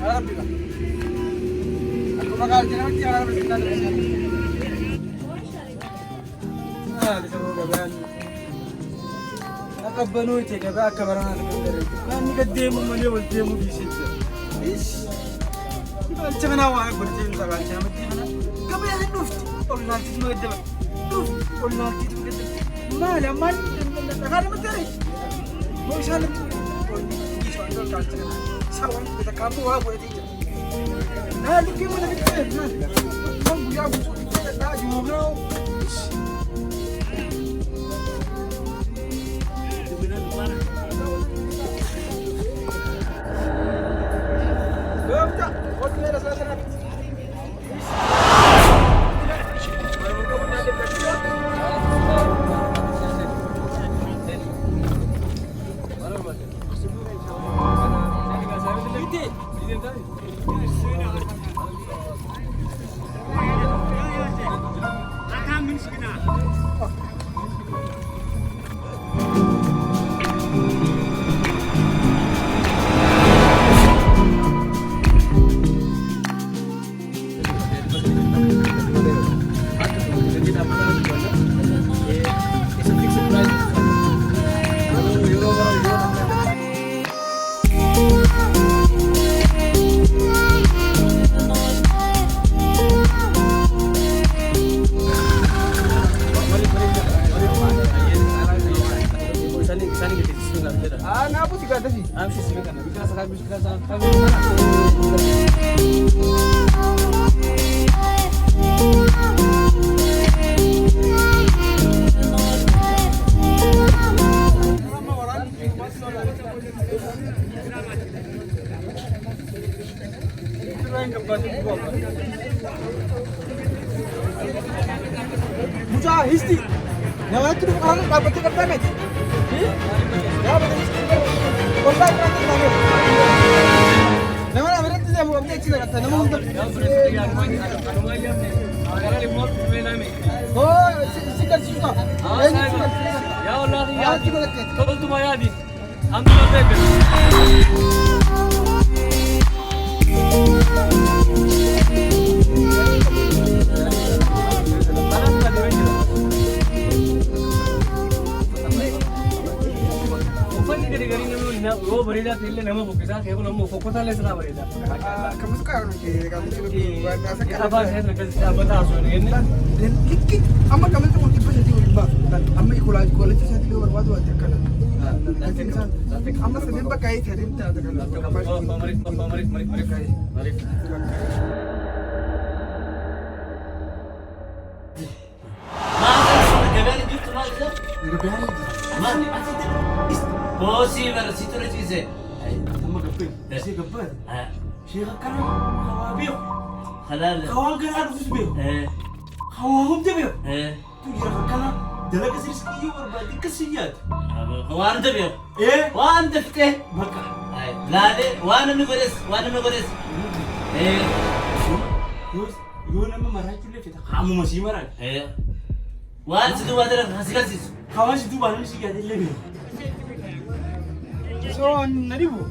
Aku bakal jangan jangan berbicara dengan saya. Bisa bergaban. Aku benu itu kerja aku barang aku beri. Kan ni kedemu mana boleh demu bisik. Ish. Kita jangan awak berjalan sahaja macam mana. Kau yang nuft. Allah itu mengedem. Nuft. Allah itu mengedem. Malah man. Nak apa cari? Mau salam. Soal kalcer. Sawang kita kamu apa boleh tidak? Nah, ni gimana kita? Nah, kamu dia butuh kita dah juga. Mucha histi. Yang itu orang dapat kerja kan? Ya betul histi. Kontak nanti kamu. Nama mereka tu yang bukan cina kata. Nama untuk. Oh, sikar juga. Ya Allah ya. Kalau tu maya di. Ambil apa? वो बरेदा तेल ने नमक के साथ है वो नमक फोकस वाले से ना बरेदा कम से कम kamu apa saya nak bata soalnya ini amma kamu tu mungkin pun jadi ulama dan amma ikulah itu saya dulu berbuat buat terkena amma sedang pakai tadi tak ada kan mari Bosi baru situ aja sih. Kamu gapin? Si gapin? Siapa kan kawabio? Halal. Kawang kan harus bio. Kawang tu bio. Tu kira kan jalan ke sini sekiyu berbalik kesiat. Kawang tu bio. Kawang tu ke? Maka. Lade, wana nuberes. Yo nama marah tu le kita. Kamu masih marah? Wan situ ada hasil. Kawan situ baru sih ada le. So naribu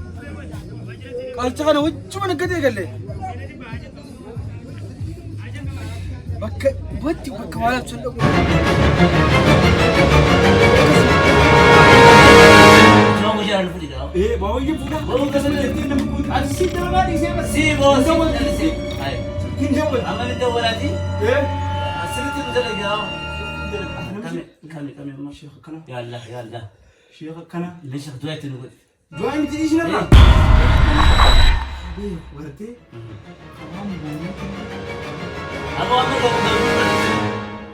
kalcha kana wajju mana gade galle bakka wajju bakka wala tsullo no mujhe alfu dida bawo ye pura bawo kasam jeti nam ko assi tarwa di se boss se hai kinjo amane to walati asli tu dala gao kami ma sheikh kana ya allah sheikh kana ليش دعيت نقول دعاء انت ايش نبغى ايه ورتي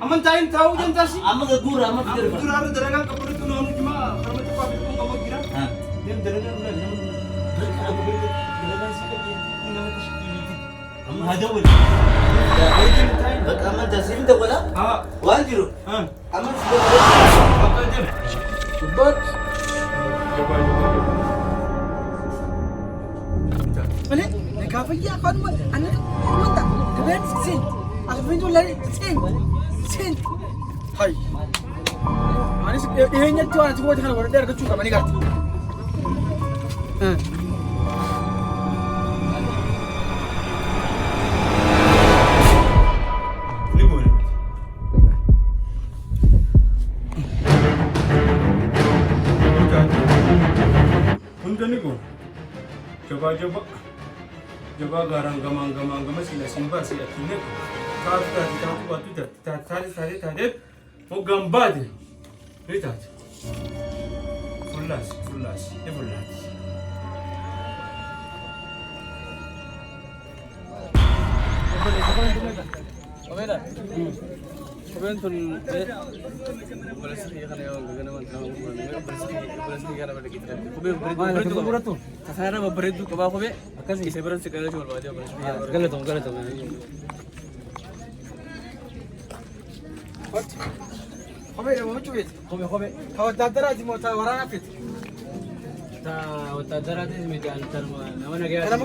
اما انت tahu jangan sih ama gura ama tidak gura ada deragan kapur itu nonu cuma kalau itu pakai pun kamu kira dia deragan udah jangan aku beri deragan sih ke ini nama tashkili ama ada wala bak ama taslim ده ولا واجرو ama sudah apa jam cepat Mana? Negara ya kan anak mana? Keren sen. Aku pintu lari sen. Hai. Ani ini tu anak tu jangan orang dia kerja mana kat? jabaa gaaraan gamaan sila simbaa sila kinnee taatee moggaan baate ni taate fullaas ni fullaati. Kemudian tuh belasih kan ya gimana belasih kan pada kita. Kemudian berat tuh. Kasarnya berat tuh kebawah kebe. Kasih saya berat sekali cuma baca belasih. Galet tuh. Kebe mau cuci. Kebe. Kau dadara di mau tahu orang apa? Dadara di media antar mana gaya. Nama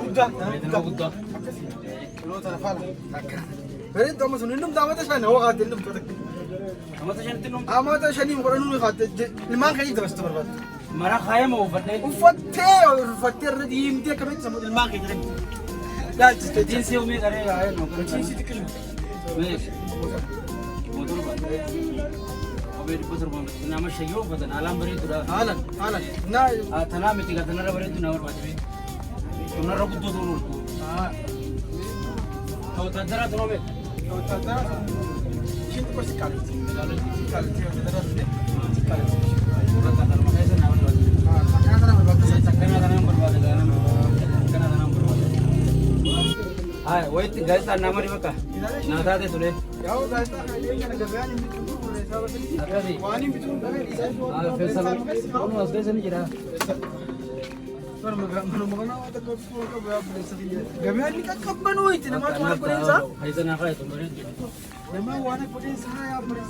gudda. Lo tanah Berit kamu sunindum tamat sana awak ada indum kotak. Amat shani mau koranu khat limang kali terus terbat. Marah kaya mau ufatnya. Ufatir di imtia kami sama limang kali. Ya jadi sih umi kare ya no. Jadi sih dikit. Wes. Motor ba. Obe di pasar bang. Nama syayo pada alam beri tu dah. Alan. Nah, tanah mesti kata tanah beri tu nawar baca. Tanah ragu tu tu. Kau tadara tu obe. Shinto pasti kali. Kali tadara tu. Kali. Kata tanah makanya saya nawar baca. Sakana tanah berbatas. Sakana tanah berbatas. Sakana tanah berbatas. Ay, wait, guys, tanah mari maka. Nah, tadi tu deh. Ya, guys, ini kan gawean ini tu boleh sahabat ini. Apa sih? Wani bitu gawe di sana. Faisal, kamu asal sini kira. Pero magana wata ko ko ba boleh gawean ni kakban hoy tinama to na boleh sa. Hai sana kaya tu boleh. Nama wana boleh sa ya boleh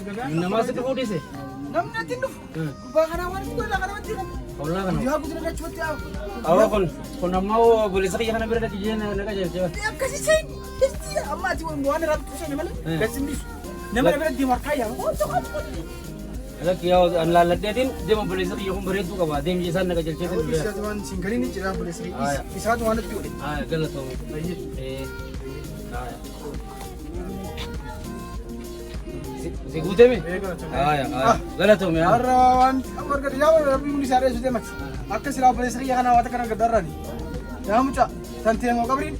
gawean. Nama se kau deh se. Nam natin do. Ba kana wana ko la kana tin. Kaulah kan. Dia aku tidak cuti ya. Awak kon mau boleh sekali kana berada di sana nak aja. Ya kasih sen. Dia amma ti wana rat tu sen mana. Kasih bis. Nama berada di markaya. Oh to kan. Ada kia an lalat dia tin dia mau boleh sekali yang berat tu kau dem je sana nak aja cerita. Bisa tuan singkali ni cerita boleh sekali. Bisa tuan tu. Galat tu. Segute me? Galat tu me. Arawan, amar kerja awal tapi muni sare sudah mat. Akka sila boleh sekali yang awak takkan gadarra ni. Ya mucha, tanti yang mau kabrin.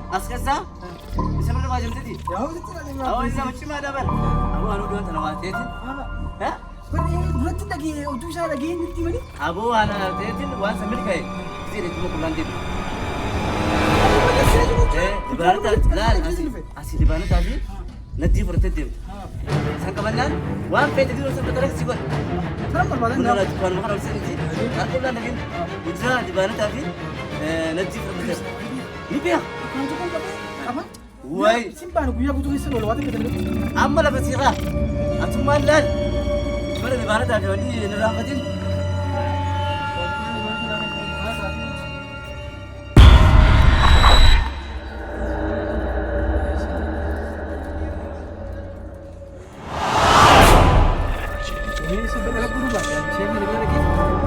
Askasa? Bisa berapa jam tadi? Ya, itu lagi. Awak bisa macam mana ber? Abu anu doan tanah watetin. Hah? Berarti lagi untuk saya lagi ni di mana? Abu anu tetin wan sambil kai. Jadi cuma pulang tin. Di mana tadi? Asli di mana tadi? Nanti bertetim. Sangka bandan? Wan pete dulu sampai terus sih ber. Sama malah. Nala tuan mahal harus ini. Aku dah lagi. Udah di mana tadi? Nanti bertetim. Ni pia. Apa? Wai. Simpan aku ya butuh isu loh. Waktu kita dulu. Amma la basira. Atuman lan. Mana di mana tadi ni nerapatin? Ini sudah kalau berubah ya. Saya ni lagi.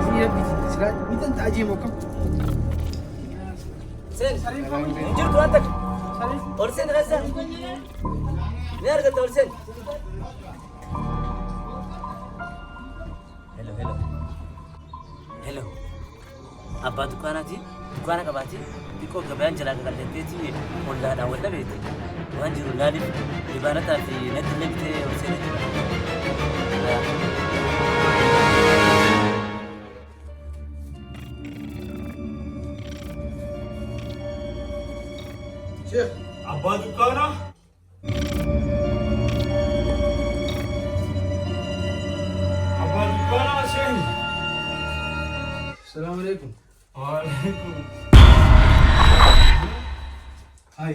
Saya bisa. Minta tak aje mau kam. Sen, injur tu antak. और sen rasa. Biar kata और sen. Hello. Apa dukaan aja? Dukaan apa aja? Iko gabayan jalan ke kalian tadi. Mula dah wala bete. Wan jiru lali. Di mana tadi nanti lebte और sen. Abah dukana. Abah dukana Syekh. Assalamualaikum. Waalaikum. Hai.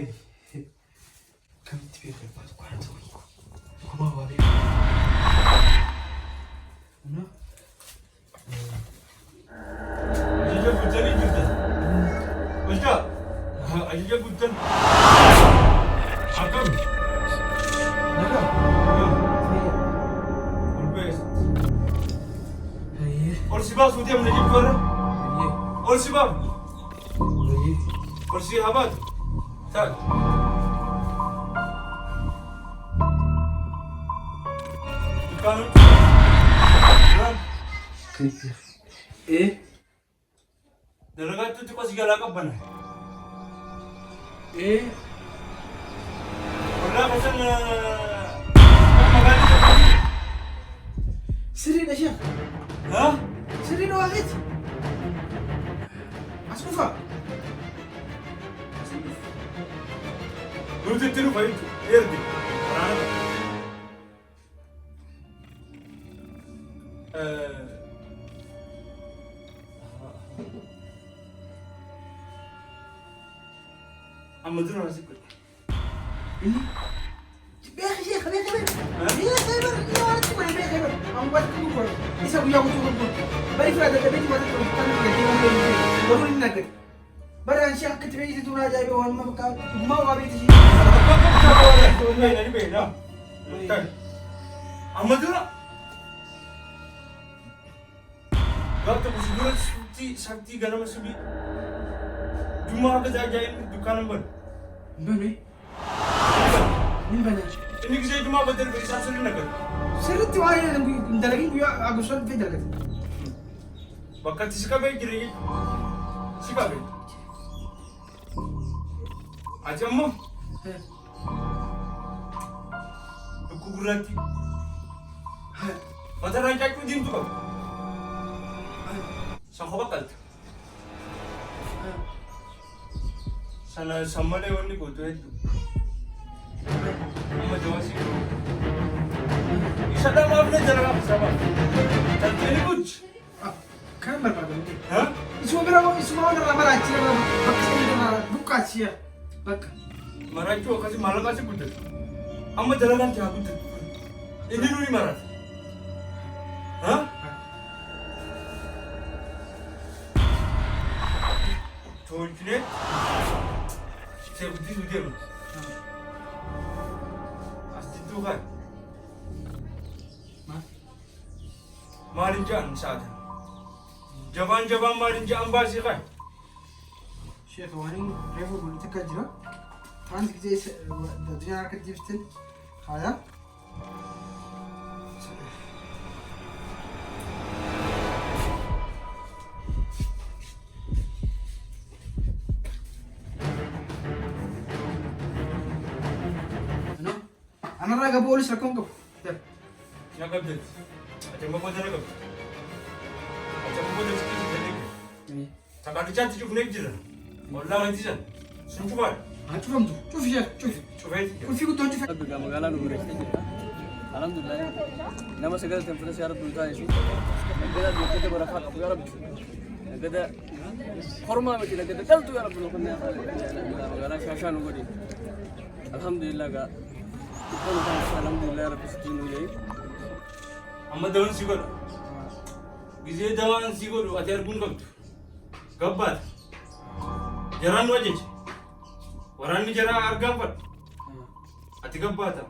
Kami tiba Abah dukana tu. Kuma wali. Mana? Aja bukan ni kita. Ustaz. Aja bukan. Akam. Nakam. और सिवा सूदिया हमने जिप कर Kursi bab. Kursi habat. Tak. Kanun. Dalaga tu pas segala kapan? Orang macam makan. Siri dah Syekh. Hah? Siri dah wakit. Askufa. Lu tiru baik tu. Erdi. Amadun masih kuat. Ini. Biar Syekh, biar. Iya, saya baru dia orang tu main biar. Am buat tu pun. Isa buya aku tu pun. Bari fira da beti buat tu kan dia dia ni. Baru ni nak. Baru Syekh ketemu itu raja ibu orang mau habis sih. Nani beda. Tak. Amadun. Gak tu prosedur sakti gana masuk di. Cuma aku jajain dukaan ber. Bani. Ini bani. Ini kisah cuma betul beri satu ni nak. Siri tu ayah yang dalagi buya aku suat beda kat. Bakat sikap baik kiri. Sikap baik. Aja mu. Aku berarti. Mata rancak pun jin tu kau. Sangka bakal. Sana sama le wani ko to edu. Amma jawasi. Isa dah maaf le jara apa sama. Tadi kuch. Kan berapa? Hah? Isu berapa? Isu mau nak ramai aja. Bakas ini nak buka aja. Bak. Maracu kasih malam kasih kuda. Amma jalan dia kuda. Ini nuri marah. Hah? Tuh ini. Saya budi sudah. Asli tu kan. Marinjan saja. Jaban marinjan basi kan. Syekh waring revo bulu tekajra. Trans kita dunia akan jiftin. Kaya. Anak raga polis rakong kau. Nak update. Macam apa dah nak? Macam apa dah sikit jadi. Tak ada chat cukup naik je. Orang nanti je. Suncuban. Curam tu. Cufi Syekh, cufi. Cuba. Cufi ku tuan cufi. Tapi kamu galau nunggu rek saja. Alhamdulillah. Nama segala tempat siarat berita itu. Negara kita berafat tu Arab. Negara hormat kita negara tel tu Arab belum kena. Negara syasha nunggu di. Alhamdulillah ga. Alhamdulillah Rabbil alamin. Amma daun sigol. Gize dawan sigol ajar pun kau. Gabbar. Jaran wajib. Orang ni jara harga apa? Ati gabbar tak.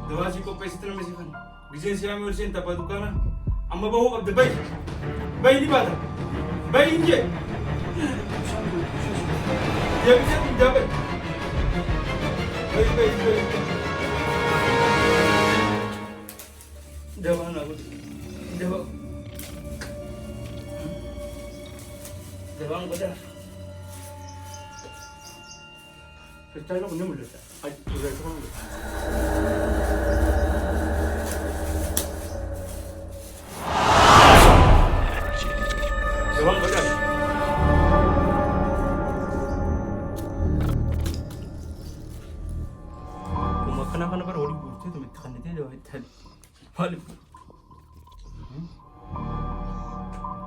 Dawa si kau pesi terus kan. Gize siapa ursen tak padu kana. Amma bawa abde bayi. Bayi ni bata. Bayi ni je. Dia bisa tidak bayi. Bayi. Dewa nak Dewa ang pada percaya lo punya mulut aja udah itu kan Dewa ang pada kumakan apa baru orang buruk itu tekan itu Dewa itu Balik.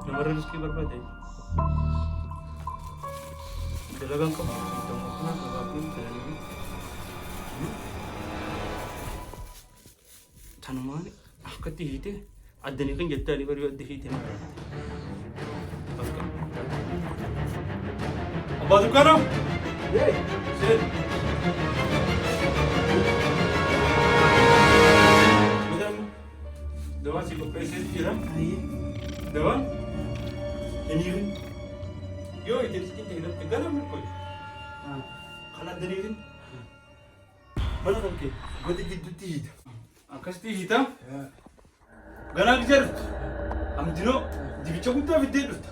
Nomor rezeki berapa deh? Dalagang kau kita makan berapin dari Tanaman, ketihite. Ada ni kan jatuh ni baru ada hite nak. Pasal. Abah tu kan? Yes. Sen. Dewan si presiden kira? Aye. Dewan? Ini kan? Yoo itti riskiin ta'e dhabde gana mirkoo. Kana daniitiin mana kan kee gadi gidduutti hiita. Akkasitti hiita. Ganaa jirtu. Amdinoo dibicha guddaa fiddee dhufta.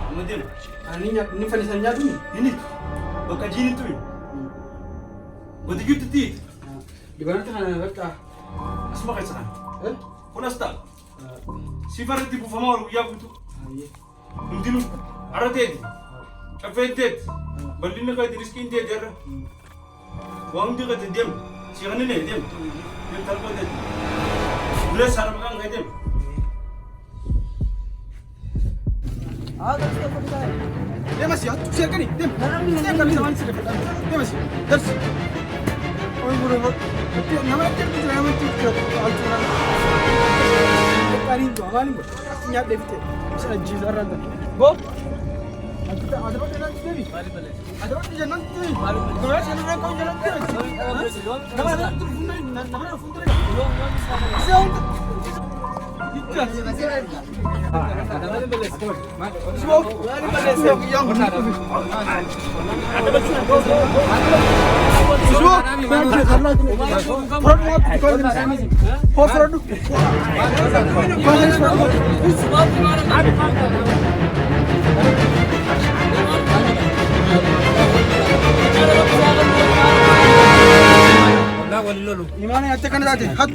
Amma deema. Ani falisan nyaatu ni. Inni bakka jiini turi. Gadi gidduutti hiita. Dibanatti kana bakka Asuma keessa kana. Kun as ta'a. Sifarratti buufamaa ol guyyaa guutuu. Hundinuu arra ta'eeti. Caffee ta'eeti. Bal'inni kan riskiin ta'eeti irra. Waan hundi kan deemu. Siqanni ne deemu. Deemu talboo ta'eeti. Bulee saara maqaan kan deemu. Deemas yaa seeqani deemu. Seeqani samaan si dafa. Deemas darsi. Oy buru nama itti jira nama itti jira. Altuura. Kariin tuh awalin bro. Nyaat defite. Bisa jiza randa. Bo. Ada jalan sendiri. Ada jalan sendiri. Kalau jalan kau jalan sendiri. Nama ada tu fundai. Nama ada fundai. Siapa? Itu. Ada mana beles? Siapa? Ada beles yang benar. Ada beles. Gimana ya tekan tadi? Hat.